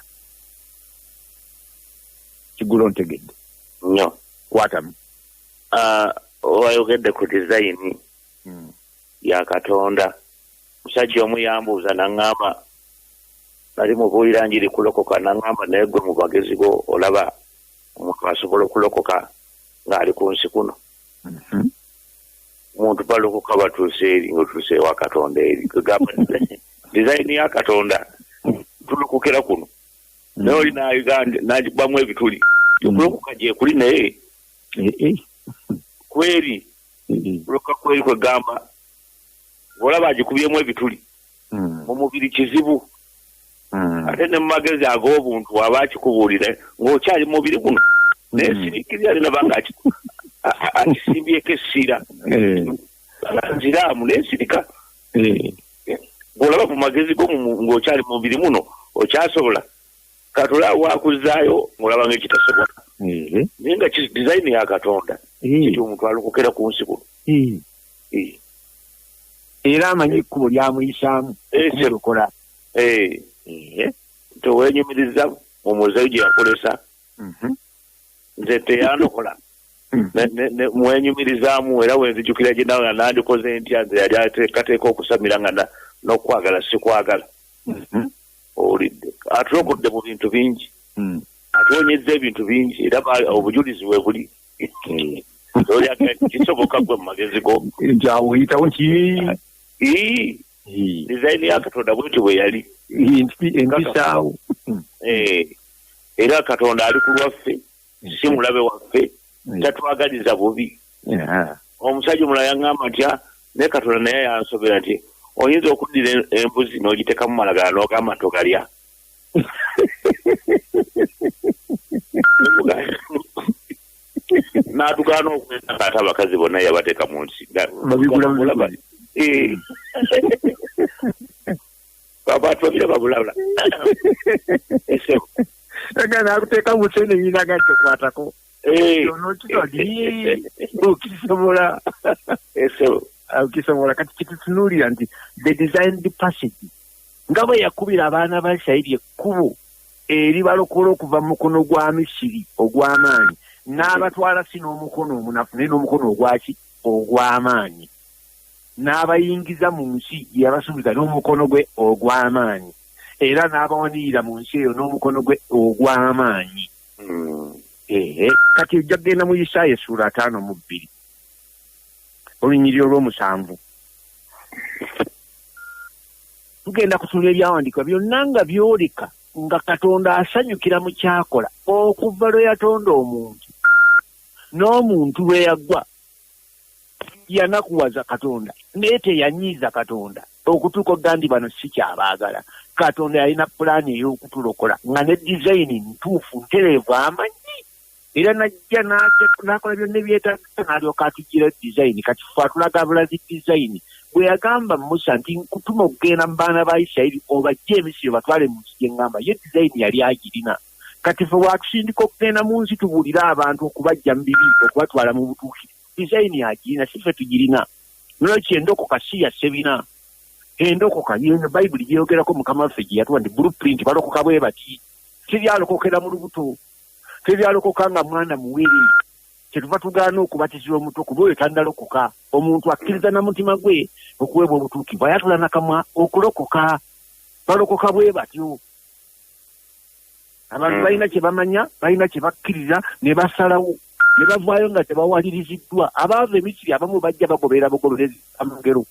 kigulo ntegedde nnyo kwatamu wayogedde ku design ya Katonda musajja omu yambuuza naŋŋamba nali mubuulira njiri kulokoka naŋŋamba naye gwe mu bagezi go olaba omuntu asobola okulokoka ng'ali ku nsi kuno omuntu balokoka batuuse eri ng'otuuse ewa Katonda eri kugamba design ya Katonda tulokokera kuno naye oli n'agibamu ebituli okulokoka gye kuli naye kweri kulokoka kweri kwegamba olaba agikubyemu ebituli mu mubiri kizibu ate ne mu magezi ag'obuntu waba akikubuulira ng'okyali mu mubiri guno naye sirikirira alina banga akisimbyeko essira nziraamu naye sirika ng'olaba mu magezi go ng'okyali mu mubiri muno okyasobola Katonda wakuzaayo ng'olaba ng'ekitasobola naye nga design ya Katonda kiti omuntu alokokera ku nsi kuno era amanyi ekkubo lyamuyisaamu okumulokola teweenyumiriza omuzeeyi gye yakolesa nze teyanokola mwenyumirizaamu era wenzijukira gye nawe nandikoze ntya nze yali ateekateeka okusamira nga n'okwagala sikwagala owulidde atulokodde mu bintu bingi atuwonyezza ebintu bingi era obujulizi we buli kisoboka gwe mu magezi go kyawuyitawo ki design ya Katonda bwetyo bwe yali empisaawo era Katonda ali ku lwaffe si mulabe waffe tatwagaliza bubi omusajja omulala yaŋŋamba ntya naye Katonda naye yansobera nti oyinza okuddira embuzi n'ogiteekamu malagala n'ogamba nti ogalya n'atugaana okwenda ng'ate abakazi bonna yabateeka mu nsi abantu babira babulabula nakuteeka musene nyinaga nti okwatako okisobola kati kitutunuulira nti the designed passage nga bwe yakubira abaana ba Isirayiri ekkubo eri balokola okuva mu mukono gwa Misiri ogw'amaanyi n'abatwala si n'omukono omunafu naye n'omukono ogwaki ogw'amaanyi n'abayingiza mu nsi gye yabasuubiza n'omukono gwe ogw'amaanyi era n'abawanirira mu nsi eyo n'omukono gwe ogw'amaanyi kati ojja kugenda mu Isaaya essuula 5:2 olunyiriro lw'omusanvu tugenda kutunula ebyawandiikibwa byonna nga byoleka nga Katonda asanyukira mu kyakola okuva lwe yatonda omuntu n'omuntu lwe yagwa yanakuwaza Katonda naye teyanyiiza Katonda okutuuka ogandi bano si kyabaagala Katonda yalina pulaani ey'okutulokola nga ne design ntuufu ntereevu amanyi era najja n'akola byonna ebyetaaga n'alyoka atugira design kati ffe atulaga bulazi design bwe yagamba Musa nti nkutuma okugenda mu baana ba Isirayiri obajje emisiri batwale mu nsi gye ŋŋamba ye design yali agirina kati ffe bwatusindika okugenda mu nsi tubuulire abantu okubajja mu bibi okubatwala mu butuukirivu design yagirina si ffe tugirina nolwekyo endokoka si ya Sebina endokoka Bayibuli gyeyogerako Mukama waffe gye yatuwa nti blueprint balokoka bwe bati tebyalokokera mu lubuto tebyalokoka nga mwana muwere kyetuva tugaana okubatizibwa omuto kuba oyo tandalokoka omuntu akkiriza na mutima gwe okuweebwa obutuukibwa ayatula nakamwa okulokoka balokoka bwe batyo abantu balina kye bamanya balina kye bakkiriza ne basalawo ne bavaayo nga tebawaliriziddwa abaava emisiri abamu bajja bagoberera bugoberezi amagero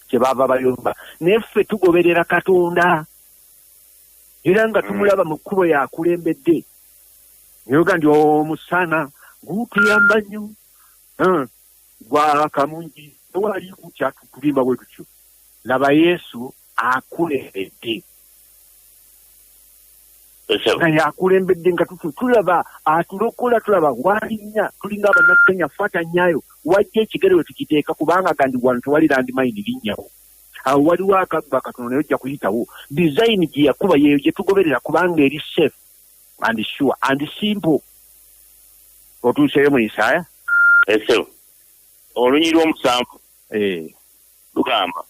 kye baava bayomba naye ffe tugoberera Katonda era nga tumulaba mu kkubo yakulembedde nyoga ndi omusana gutuyamba nnyo gwaka mungi tewali kukyatukulimba bwe tutyo laba Yesu akulembedde nga yakulembedde nga tulaba atulokola tulaba walinnya tulinga abannakenya fata nnyayo wajja ekigere we tukiteeka kubanga gandi wano tewali landmine linnyawo awo waliwo akagba katono naye ojja kuyitawo design gye yakuba yeyo gye tugoberera kubanga eri safe and sure and simple otuuseyo mu Isaaya ese olunyi lw'omusanvu lugamba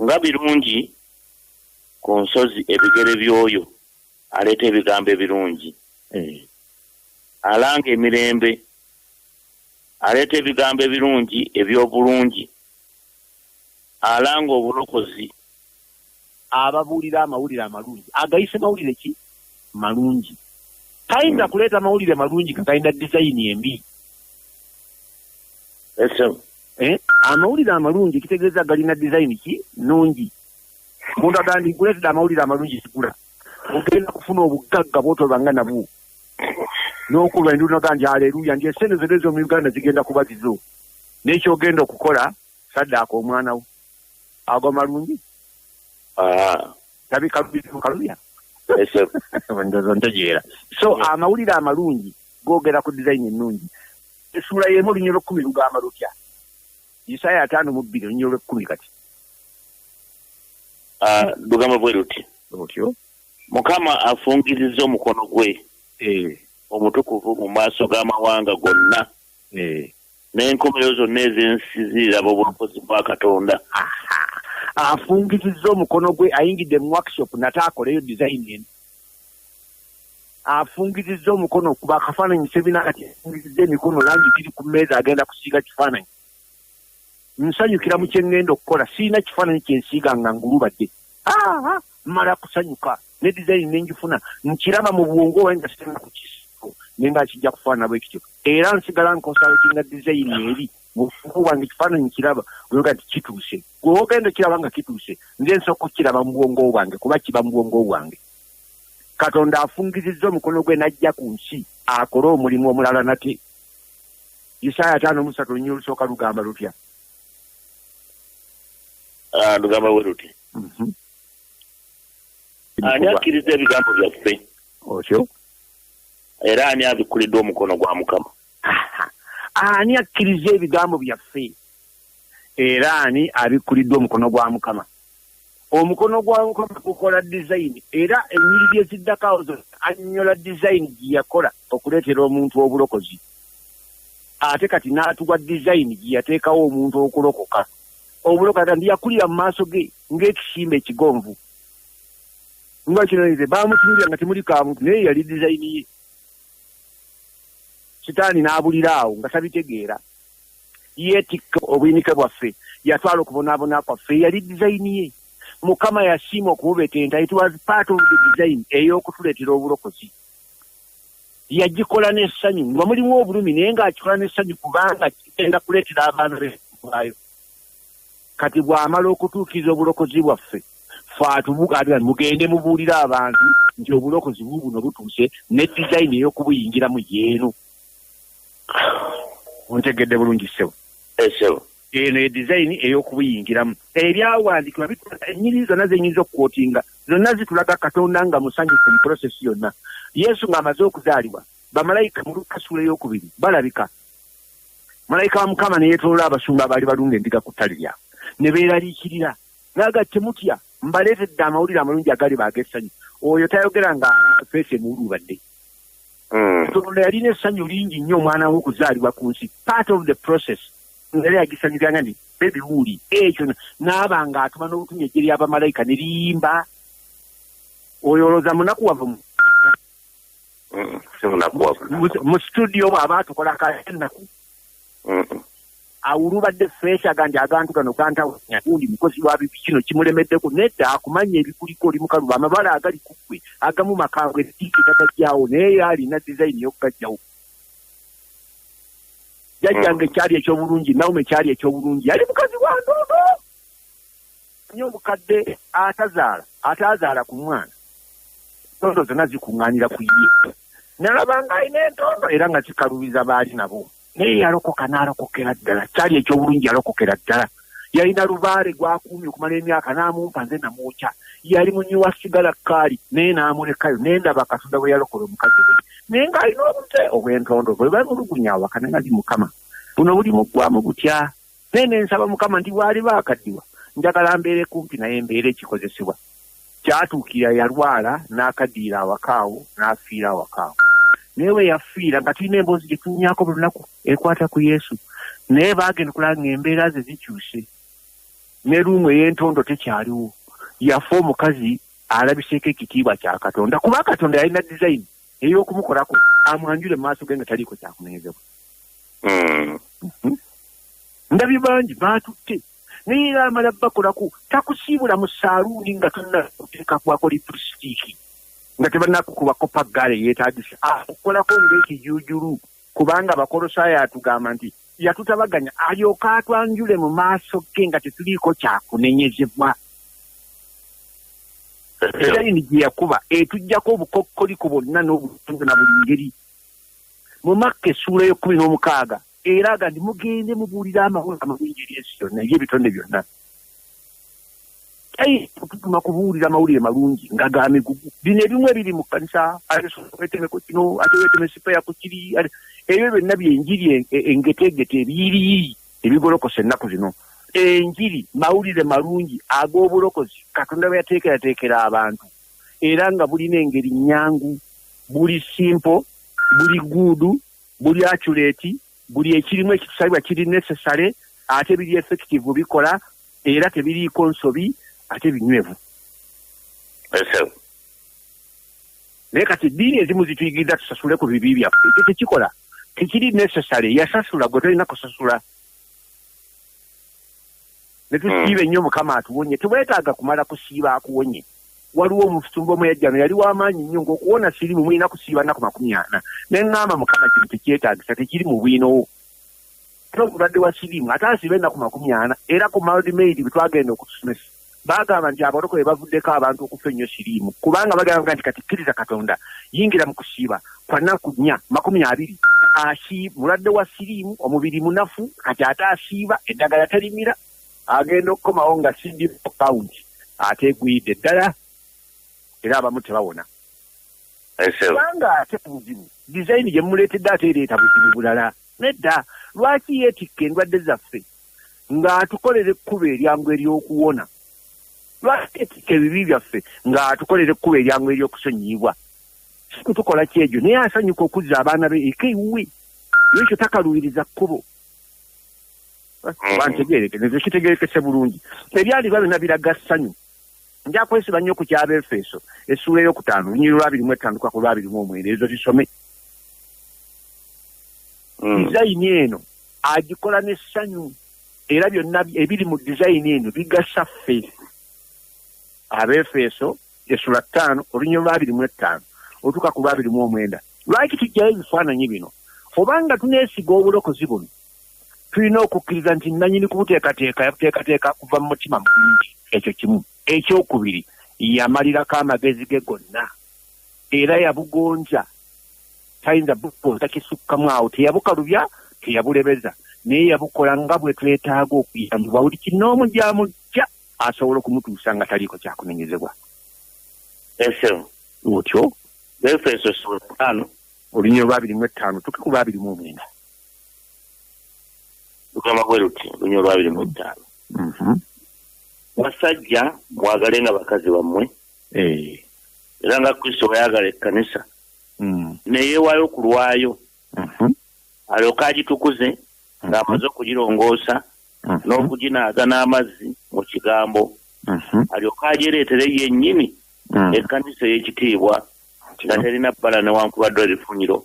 nga birungi ku nsozi ebigere by'oyo aleeta ebigambo ebirungi alanga emirembe aleeta ebigambo ebirungi eby'obulungi alanga obulokozi ababuulira amawulire amalungi agayise mawulire ki malungi tayinza kuleeta mawulire malungi kagayina dizayini embi amawulire amalungi kitegeeza galina dizayini ki nungi muntu agandi nkuleetedde amawulire amalungi sigula ogenda kufuna obugagga bwotolanga nabwo n'okulwa enduno ganje haleluya nti esente zonna ezo mu Uganda zigenda kuba zizo n'ekyogenda okukola saddaaka omwana wo ago malungi tabikaluya ndozo ntegeera so amawulire amalungi googera ku dizayini ennungi essuula y'emu olunyiro lw'ekkumi lugamba lutya Isaaya 5:2 olunyiro lw'ekkumi kati lugamba bwe luti otyo Mukama afungiriza omukono gwe omutukuvu mu maaso g'amawanga gonna n'enkomerero zonna ez'ensi ziraba obulokozi bwa Katonda. Afungiriza omukono gwe ayingidde mu workshop nataakoleyo design eno afungiriza omukono kuba akafaananyi sebina kati afungiriza emikono langi tiri ku mmeeza agenda kusiiga kifaananyi nsanyukira mu kyengenda okukola siina kifaananyi kyensiiga nga ngulubadde mmala kusanyuka ne design nenjifuna nkiraba mu bwongo wange sitema ku kisiiko nenga kijja kufaanana bwe kityo era nsigala nkonsalutinga design eri mu bwongo bwange kifaananyi kiraba oyoga nti kituuse gwe ogenda kiraba nga kituuse nze nsooka okukiraba mu bwongo bwange kuba kiba mu bwongo bwange Katonda afungizizza omukono gwe najja ku nsi akole omulimu omulala nate Isaaya 5:3 olunyiro lusooka lugamba lutya lugamba bwe luti ani akkiriza ebigambo byaffe otyo era ani abikkulidde omukono gwa Mukama ani akkiriza ebigambo byaffe era ani abikkulidde omukono gwa Mukama omukono gwa Mukama gukola design era ennyiriri eziddako zo annyola design gye yakola okuleetera omuntu obulokozi ate kati n'atuwa design gye yateekawo omuntu okulokoka obulokozi ndi yakulira mu maaso ge ng'ekisimbe ekigonvu nga kino nze baamutunulira nga temuli ka muntu naye yali design ye sitaani n'abulira awo nga tabitegeera yeetikka obuyinike bwaffe yatwala okubonaabona kwaffe yali design ye Mukama yasiima okububetenta it was part of the design ey'okutuleetera obulokozi yagikola n'essanyu nga mulimu obulumi naye ng'akikola n'essanyu kubanga kigenda kuleetera abaana b'ewayo kati bw'amala okutuukiriza obulokozi bwaffe mugende mubuulira abantu nti obulokozi buno butuuse ne design ey'okubuyingiramu yeeno ontegedde bulungi ssebo eno design ey'okubuyingiramu ebyawandiikibwa bitulaga ennyiriri zonna zenyinza okukwotinga zonna zitulaga Katonda nga musanyufu mu process yonna Yesu ng'amaze okuzaalibwa bamalayika mu Luka ssuula ey'okubiri balabika malayika wa Mukama ne yeetoolola abasumba abaali balunda endiga ku ttale lyabwe ne beeraliikirira naga temutya mbaleetedde amawulire amalungi agali baagessanyu oyo tayogera nga feesi emuwulubadde Katonda yalina essanyu lingi nnyo omwana we okuzaalibwa ku nsi part of the process ngeri agisanyukiranga nti bebiwuli ekyo n'abanga atuma n'obutumya ejje ly'abamalayika ne liyimba oyo olowooza munakuwavu mu studio bw'aba atukola kaennaku awulubadde feesi agandi agantu gano gantawanya gundi mukozi wa bibi kino kimulemeddeko nedda akumanya ebikuliko oli mukaluba amabala agali ku ggwe agamu makambwe ettiiki tagaggyawo naye alina design y'okugajjawo jjajjange ekyali eky'obulungi Nawume ekyali eky'obulungi yali mukazi wa ndoodo nnyo omukadde atazaala ku mwana entondo zonna zikuŋŋaanira ku ye nalaba nga alina entondo era nga zikalubiza baali nabo naye yalokoka n'alokokera ddala kyali ekyobulungi yalokokera ddala yalina lubaale gwakuumye okumala emyaka n'amumpa nze namwokya yali munyi wa sigala kaali naye n'amulekayo naye ndaba Katonda bwe yalokola omukazi we naye ng'alina obute obw'entondo bwe bamulugunya awaka naye ali Mukama buno buli muggwamu butya naye nensaba Mukama nti bwali baakaddiwa njagala mbeere kumpi naye mbeere ekikozesebwa kyatuukira yalwala n'akaddiira awakaawo n'afiira awakaawo naye we yafiira nga tulina emboozi gye tunyako buli lunaku ekwata ku Yesu naye baagenda okulaba ng'embeera ze zikyuse ne luumu ey'entondo tekyaliwo yafa omukazi alabiseeko ekitiibwa kya Katonda kuba Katonda yalina dizayini ey'okumukolako amwanjule mu maaso ge nga taliiko kyakunenyezebwa ndabye bangi baatutte naye era amala bakolako takusiibula mu saaluuni nga tonnateekakwako lipusitiiki nga tebannakukubako paggaale yeetaagisa akukolako ng'ekijuujulu kubanga Abakolosaayo atugamba nti yatutabaganya alyoka atwanjule mu maaso ge nga tetuliiko kyakunenyezebwa dizayini gye yakuba etuggyako obukokkoliko bwonna n'obutonde na buli ngeri mu Makka essuula y'okumi-n'omukaaga eraga nti mugende mubuulira amawanga amalungi eri ensi yonna eby'ebitonde byonna tutuma kubuulira amawulire malungi nga ga migugu bino ebimu ebiri mu kkanisa wetemeko kino ate weteme sipeya ku kiri ebyo byonna byenjiri engetegete ebiyiriyiri ebigolokosa ennaku zino enjiri mawulire malungi ag'obulokozi Katonda bwe yateekerateekera abantu era nga bulina engeri nnyangu buli simpo buli guudu buli accurate buli ekirimu ekitusabibwa kiri necessary ate biri effective bikola era tebiriiko nsobi ate binywevu naye kati eddiini ezimu zituyigiriza tusasule ku bibi byaffe ekyo tekikola tekiri necessary yasasula gwe tolina kusasula ne tusiiba ennyo Mukama atuwonye tebwetaaga kumala kusiiba akuwonye waliwo omufumbo omwejjano yali w'amaanyi nnyo ng'okuwona sirimu mulina kusiiba nnaku 40 ne ŋŋamba Mukama kino tekyetaagisa tekiri mu bwinowo omulwadde wa sirimu ate asiiba ennaku 40 era ku Maldmaid bwe twagenda okutusomesa baagamba nti abalokole bavuddeko abantu okufa ennyo sirimu kubanga bagamba nti kati kkiriza Katonda yingira mu kusiiba kwa nnaku 20 mulwadde wa sirimu omubiri munafu kati ate asiiba eddagala talimira agenda okukomawo nga sindipo kawunti ate egwidde ddala era abamu tebawona kubanga ate buzibu dizayini gye mumuleetedde ate ereeta buzibu bulala nedda lwaki yeetikka endwadde zaffe ng'atukolera ekkubo eryangu ery'okuwona lwaki yeetikka ebibi byaffe ng'atukolera ekkubo eryangu ery'okusonyiyibwa sikutukola kyegyo naye asanyuka okuzza abaana be eka ewuwe ekyo takaluubiriza kkubo bantegereke nezo kitegerekese bulungi ebyalibwa byonna biraga ssanyu nja kwesiba nnyo ku ky'Abaefeso essuula ey'okutaano lunyiri lwa 25 ku lwa 29 ezo zisome dizayini eno agikola n'essanyu era byonna ebiri mu dizayini eno bigasa ffe Abaefeso essuula 5 olunyiri lwa 25 otuuka ku lwa 29 lwaki tujjayo ebifaananyi bino obanga tuneesiga obulokozi buno tulina okukkiriza nti nannyini kubuteekateeka kuva mu mutima mulungi ekyo kimu ekyokubiri yamalirako amagezi ge gonna era yabugonja tayinza bugonza kisukkamu awo teyabukalubya teyabulebeza naye yabukola nga bwe twetaaga okuyambibwa buli kinoomu gy'amujja asobola okumutuusa nga taliiko kyakunenyezebwa otyo Efeso 5 olunyiri lwa 25 tuke ku lwa 29 lugamba bwe luti lunyiri lwa 25 basajja mwagalenga bakazi bammwe era nga Kristo bwayagala ekkanisa neyeewaayo ku lwayo alyoka agitukuze ng'amaze okugirongoosa n'okuginaaga n'amazzi mu kigambo alyoka agireetere yennyini ekkanisa ey'ekitiibwa nga terina bbala newankubadde erifunyiro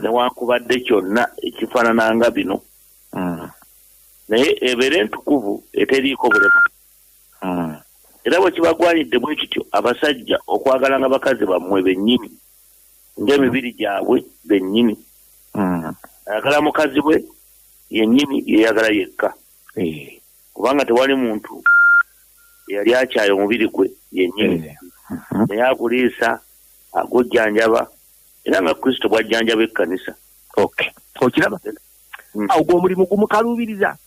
newankubadde kyonna ekifaanana nga bino naye ebeere entukuvu eteriiko bulema era bwe kibagwanidde bwe kityo abasajja okwagalanga bakazi bammwe bennyini ng'emibiri gyabwe bennyini ayagala mukazi we yennyini yeyagala yekka kubanga tewali muntu yali akyaye omubiri gwe yennyini naye aguliisa agujjanjaba era nga Kristo bwajjanjaba ekkanisa. Okiraba ogwo omulimu gumukaluubiriza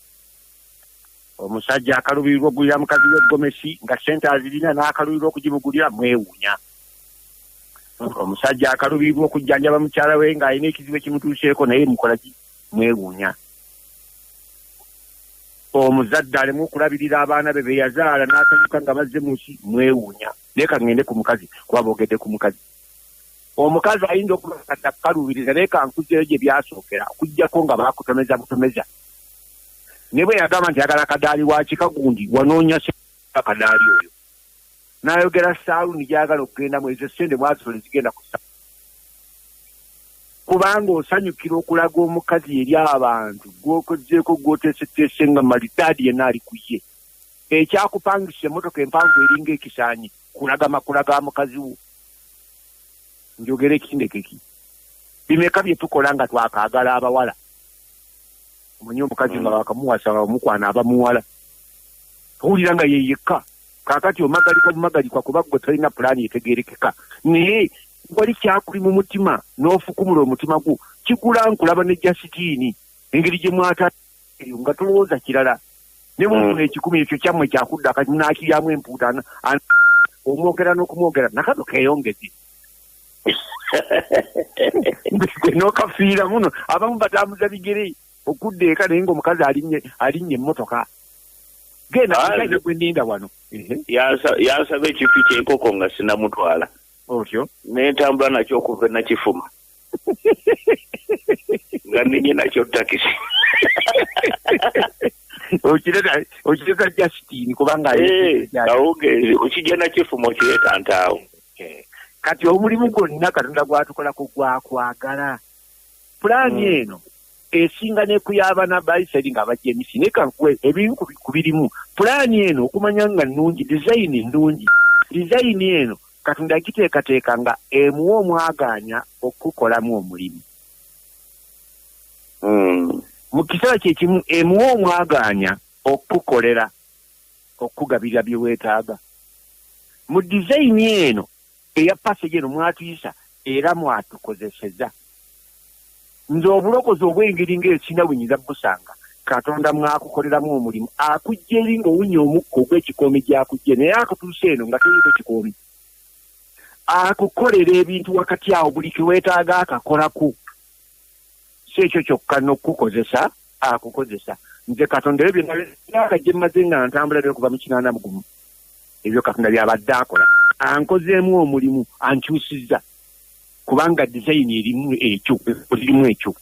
omusajja akaluubirirwa okugulira mukazi we Gomesi nga sente azirina n'akaluubirirwa okugimugulira mwewuunya. Omusajja akaluubirirwa okujjanjaba mukyala we ng'alina ekizibu ekimutuuseeko naye mukola ki mwewuunya. Omuzadde alemu okulabirira abaana be yazaala n'asanyuka nga bazze mu nsi mwewuunya. Leka ngende ku mukazi kuba boogedde ku mukazi. Omukazi ayinza okuba akaluubiriza naye kankuzeeyo gye byasookera okuggyako nga baakutomeza butomeza. Ne bwe yagamba nti ayagala akadaali wa kikagundi wanoonya akadaali oyo. N'ayogera saaluuni gy'ayagala okugendamu ezo ssente mwazisole zigenda ku saaluuni. Kubanga osanyukira okulaga omukazi eri abantu gw'okozeeko gw'oteeseteese nga malitaadi yenna ali ku ye. Ekyakupangisa emmotoka empanvu eringa ekisaanyi kulaga mukazi wo. Njogera ekindekeki. Bimeka bye tukola nga twakaagala abawala. Omanyi omukazi nga bakamuwasa omukwana aba muwala. Owulira nga ye yekka. Kaakati omagalikwa kuba gwe talina pulaani etegeerekeka. Naye wali kyakuli mu mutima n'ofukumula omutima gwo kigula nkulaba ne Jasitini engeri gye mwataeyo nga tolowooza kirala. Ne bw'ofuna ekikumi ekyo kyammwe kyakudda kati n'akiryamu empuutana omwogera n'okumwogera nakano keeyongeze. N'okafiira muno abamu batambuza bigere okudda eka naye ng'omukazi alinnye emmotoka. Genda gwe ndinda wano. Yansaba ekifi ky'enkoko nga sinamutwala. Otyo n'entambula nakyo okuva e Nakifuma nga ninye nakyo takisi. Okireta Jasitini kubanga kawungeezi okijja Nakifuma okireeta ntaawo. Kati omulimu gwonna Katonda gwatukolako gwakwagala. Pulaani eno esinga n'ekuyabana Bayisirayiri nga bajja emisi naye kankuwe ebimu ku birimu. Pulaani eno okumanya nga nnungi, dizayini nnungi. Dizayini eno Katonda agiteekateeka nga emuwa omwagaanya okukolamu omulimu. Mu kiseera kyekimu emuwa omwagaanya okukolera okugabirira bye weetaaga. Mu dizayini eno eya passage eno mwatuyisa era mwatukozeseza. Nze obulokozi obw'engeri ng'ekina bunyiza busanga Katonda mwakukoleramu omulimu akujja eri ng'owunya omukka ogw'ekikoomi gy'akujje naye akutuusa eno nga toliko kikoomi. Akukolera ebintu wakati awo buli kiweetaaga akakolako. Si ekyo kyokka n'okukozesa akukozesa. Nze Katonda ebyo byonna gye mmaze nga ntambula okuva mu 81 ebyo Katonda byabadde akola. Ankozeemu omulimu ankyusizza kubanga dizayini erimu ekyo.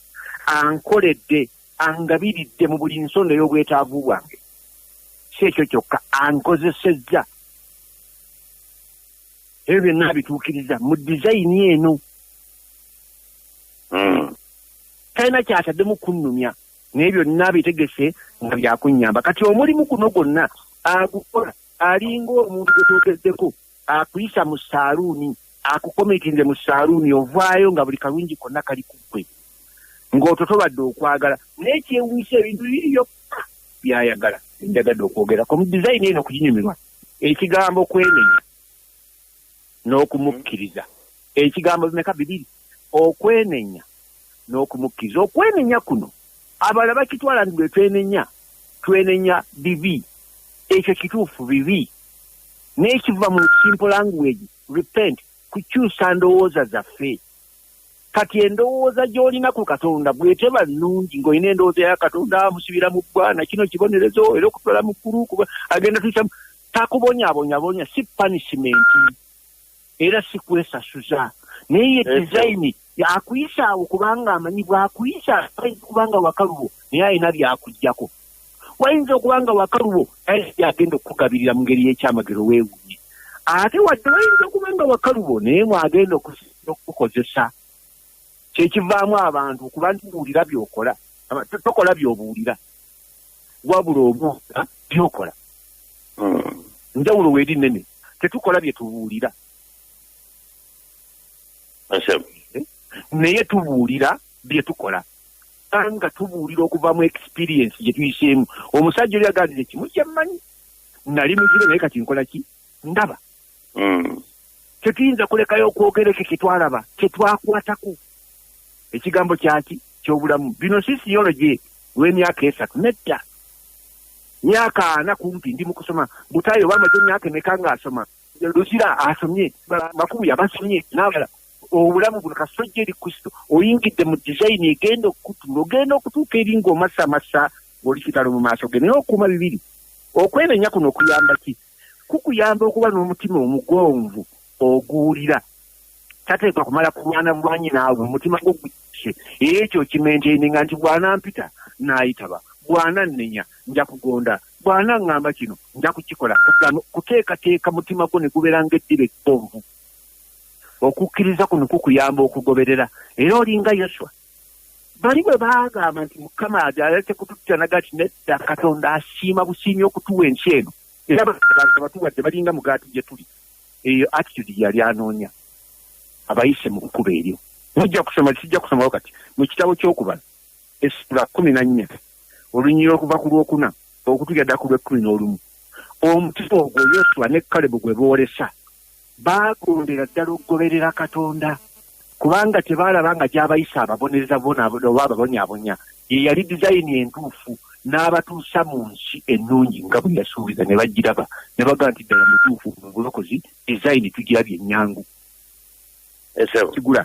Ankoledde angabiridde mu buli nsonda y'obwetaavu bwange. Si ekyo kyokka ankozesezza. Ebyo byonna bituukiriza mu dizayini eno. Talina kyataddemu kunnumya naye byonna bitegese nga byakunnyamba. Kati omulimu guno gwonna agukola alinga omuntu gwe twogeddeko akuyisa mu saaluuni akukomitinze mu saaluuni ovaayo nga buli kalungi konna kali ku ggwe ng'ototobadde okwagala naye kyewuusa ebintu biriyo byayagala njagadde okwogerako mu dizayini eno okuginyumirwa ekigambo kwenenya n'okumukkiriza. Ekigambo bimeka bibiri okwenenya n'okumukkiriza. Okwenenya kuno abalala bakitwala nti bwe twenenya bibi. Ekyo kituufu bibi. N'ekiva mu simple language repent kukyusa ndowooza zaffe. Kati endowooza gy'olina ku Katonda bw'eteba nnungi ng'olina endowooza ya Katonda musibira mu ggwana kino kibonerezo era okutwala mu ggulu kuba agenda tuyisa takubonyaabonyabonya si punishment era si kwesasuza naye ye dizayini yakuyisa awo kubanga amanyi bwakuyisa kubanga wakalubo naye alina byakuggyako. Wayinza okubanga wakalubo yagenda okukugabirira mu ngeri y'ekyamagero weewunye. Ate wadde wayinza okubanga wakalubo naye mwagenda okukozesa. Kyekivaamu abantu okuba ntubuulira by'okola. Tokola by'obuulira. Wabula obuulira by'okola. Njawulo weeri nnene. Tetukola bye tubuulira. Naye tubuulira bye tukola. Nga tubuulira okuva mu experience gye tuyiseemu. Omusajja oli agandize kimu kyemmanyi. nali muzibe naye kati nkola ki ndaba tetuyinza kulekayo okwogereke kyetwalaba kyetwakwatako ekigambo kyaki ky'obulamu bino sisiyology w'emyaka 3 nedda myaka 4 kumpi ndi mu kusoma butayo bamaze myaka emeka ng'asoma Lusira asomye makumi abasomye n'abala obulamu buno kasojja eri Kristo oyingidde mu design egenda okutuuka eri ng'omassa oli kitalo mu maaso ge naye okuuma bibiri okwenenya kuno okuyamba ki kukuyamba okuba n'omutima omugonvu oguwulira tateekwa kumala kulwana bulwanyi naawe omutima gugwishe era ekyo kimentaininga nti bw'anampita n'ayitaba bw'anannenya nja kugonda bw'anaŋŋamba kino nja kukikola kuteekateeka mutima gwo ne gubeera ng'eddiba ekkonvu okukkiriza kuno kukuyamba okugoberera era olinga Yoswa bali bwe baagamba nti Mukama alete kututanaga ti nedda Katonda asiima busiimi okutuwa ensi eno era abantu batuwadde balinga mugaati gye tuli eyo attitude yali anoonya abayise mu kkuba eryo sijja kusomawo kati mu kitabo ky'okubala essula 14 olunyiri okuva ku lwokuna okutuyadda ku lw'11 omutima ogwo Yoswa ne Kalebu gwe boolesa baagondera ddala okugoberera Katonda kubanga tebaalaba nga gy'abayisa ababonereza bona oba ababonyaabonya ye yali dizayini entuufu n'abatuusa mu nsi ennungi nga bwe yasuubiza ne bagiraba ne bagaa nti ddala mutuufu mu bulokozi dizayini tugirabye ennyangu kigula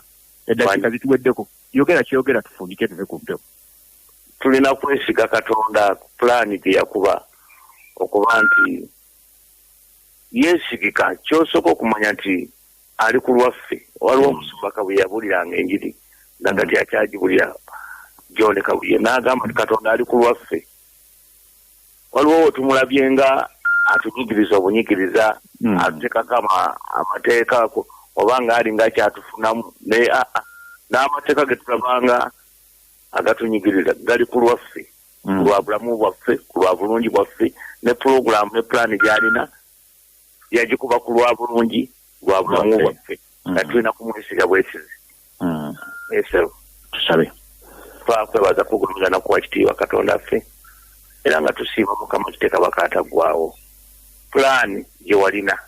eddakiika zituweddeko yogera kyeyogera tufundike tuve ku mpewo tulina kwesiga Katonda pulaani gye yakuba okuba nti yeesigika kyosooka okumanya nti ali ku lwaffe waliwo omusumba Kabuye yabuliranga enjiri nga kati akyagibulira John Kabuye n'agamba nti Katonda ali ku lwaffe waliwo wetumulabye nga atunyigiriza obunyigiriza atuteekako amateeka oba nga ali nga kyatufunamu naye n'amateeka ge tulabanga agatunyigiriza gali ku lwaffe ku lwa bulamu bwaffe ku lwa bulungi bwaffe ne pulogulaamu ne pulaani gy'alina yagikuba ku lwa bulungi lwa bulamu bwaffe nga tulina kumwesiga bwesizi esero tusabe twakwebaza kugulumiza nakuwa kitiibwa Katonda ffe era nga tusiima Mukama kiteeka bakaataggwawo pulaani gye walina